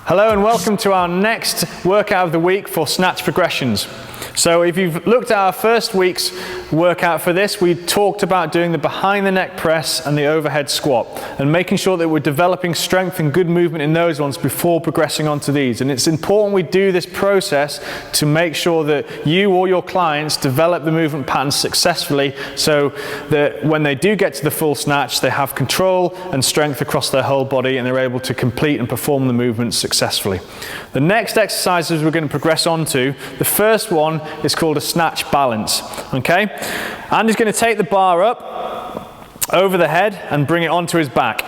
Hello and welcome to our next workout of the week for snatch progressions. So if you've looked at our first week's workout for this, we talked about doing the behind the neck press and the overhead squat and making sure that we're developing strength and good movement in those ones before progressing on to these. And it's important we do this process to make sure that you or your clients develop the movement patterns successfully, so that when they do get to the full snatch, they have control and strength across their whole body and they're able to complete and perform the movements successfully. The next exercises we're going to progress on to, the first one is called a snatch balance. Okay? Andy's going to take the bar up over the head and bring it onto his back.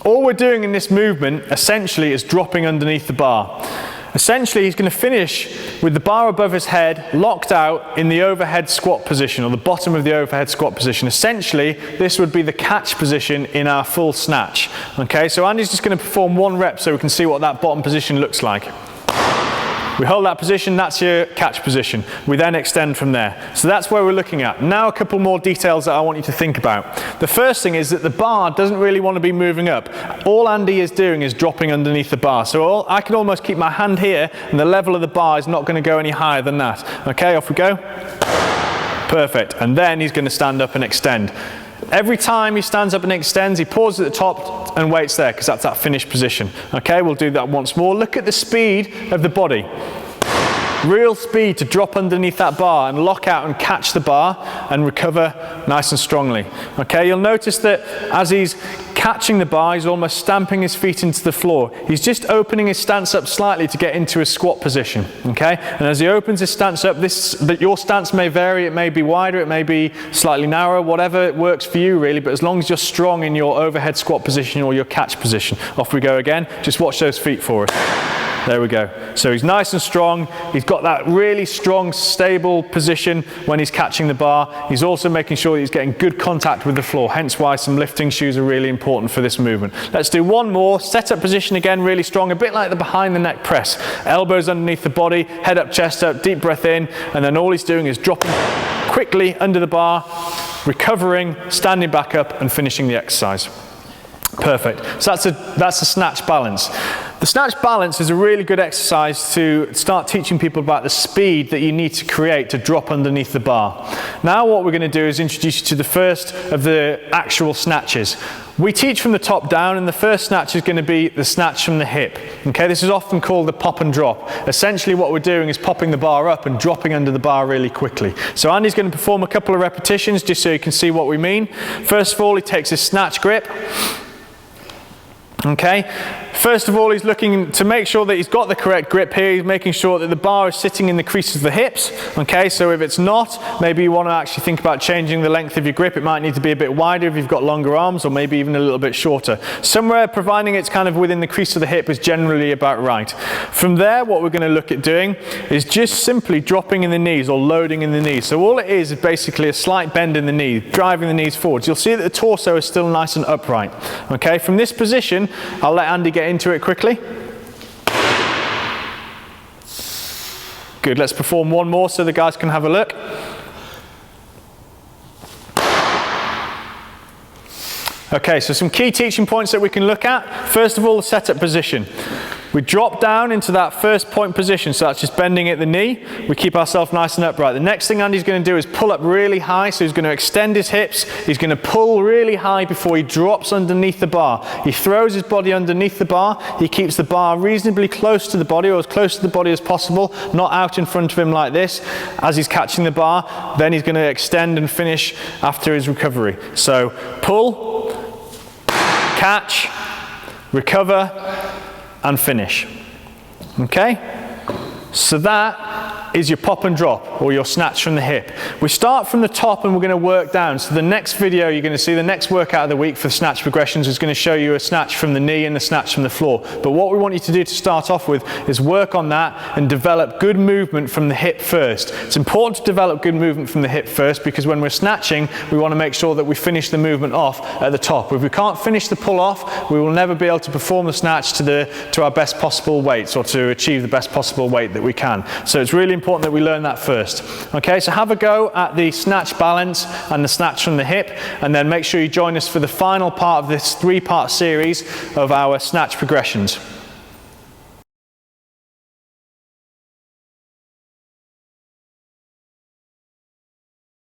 All we're doing in this movement essentially is dropping underneath the bar. Essentially, he's going to finish with the bar above his head, locked out in the overhead squat position, or the bottom of the overhead squat position. Essentially, this would be the catch position in our full snatch. Okay, so Andy's just going to perform one rep so we can see what that bottom position looks like. We hold that position, that's your catch position. We then extend from there. So that's where we're looking at. Now a couple more details that I want you to think about. The first thing is that the bar doesn't really want to be moving up. All Andy is doing is dropping underneath the bar. So I can almost keep my hand here and the level of the bar is not going to go any higher than that. Okay, off we go. Perfect. And then he's going to stand up and extend. Every time he stands up and extends, he pauses at the top and waits there, because that's that finished position. Okay, we'll do that once more. Look at the speed of the body. Real speed to drop underneath that bar and lock out and catch the bar and recover nice and strongly. Okay, you'll notice that as he's catching the bar, he's almost stamping his feet into the floor. He's just opening his stance up slightly to get into a squat position. Okay, and as he opens his stance up, your stance may vary. It may be wider, it may be slightly narrower, whatever works for you really, but as long as you're strong in your overhead squat position or your catch position. Off we go again. Just watch those feet for us. There we go. So he's nice and strong. He's got that really strong, stable position when he's catching the bar. He's also making sure that he's getting good contact with the floor, hence why some lifting shoes are really important for this movement. Let's do one more. Set up position again, really strong, a bit like the behind the neck press. Elbows underneath the body, head up, chest up, deep breath in, and then all he's doing is dropping quickly under the bar, recovering, standing back up, and finishing the exercise. Perfect. So that's a snatch balance. The snatch balance is a really good exercise to start teaching people about the speed that you need to create to drop underneath the bar. Now what we're going to do is introduce you to the first of the actual snatches. We teach from the top down, and the first snatch is going to be the snatch from the hip. Okay, this is often called the pop and drop. Essentially what we're doing is popping the bar up and dropping under the bar really quickly. So Andy's going to perform a couple of repetitions just so you can see what we mean. First of all, he takes his snatch grip. Okay, first of all, he's looking to make sure that he's got the correct grip here. He's making sure that the bar is sitting in the creases of the hips. Okay, so if it's not, maybe you want to actually think about changing the length of your grip. It might need to be a bit wider if you've got longer arms, or maybe even a little bit shorter. Somewhere, providing it's kind of within the crease of the hip, is generally about right. From there, what we're going to look at doing is just simply dropping in the knees or loading in the knees. So all it is basically a slight bend in the knee, driving the knees forwards. You'll see that the torso is still nice and upright. Okay, from this position, I'll let Andy get into it quickly. Good, let's perform one more so the guys can have a look. Okay, so some key teaching points that we can look at. First of all, the setup position. We drop down into that first point position, so that's just bending at the knee. We keep ourselves nice and upright. The next thing Andy's going to do is pull up really high, so he's going to extend his hips. He's going to pull really high before he drops underneath the bar. He throws his body underneath the bar. He keeps the bar reasonably close to the body, or as close to the body as possible, not out in front of him like this as he's catching the bar. Then he's going to extend and finish after his recovery. So pull, catch, recover, and finish. Okay? So that is your pop and drop, or your snatch from the hip. We start from the top and we're going to work down. So the next video you're going to see, the next workout of the week for snatch progressions, is going to show you a snatch from the knee and a snatch from the floor. But what we want you to do to start off with is work on that and develop good movement from the hip first. It's important to develop good movement from the hip first, because when we're snatching, we want to make sure that we finish the movement off at the top. If we can't finish the pull off, we will never be able to perform the snatch to our best possible weights, or to achieve the best possible weight that we can. So it's really important important that we learn that first. Okay, so have a go at the snatch balance and the snatch from the hip, and then make sure you join us for the final part of this 3-part series of our snatch progressions.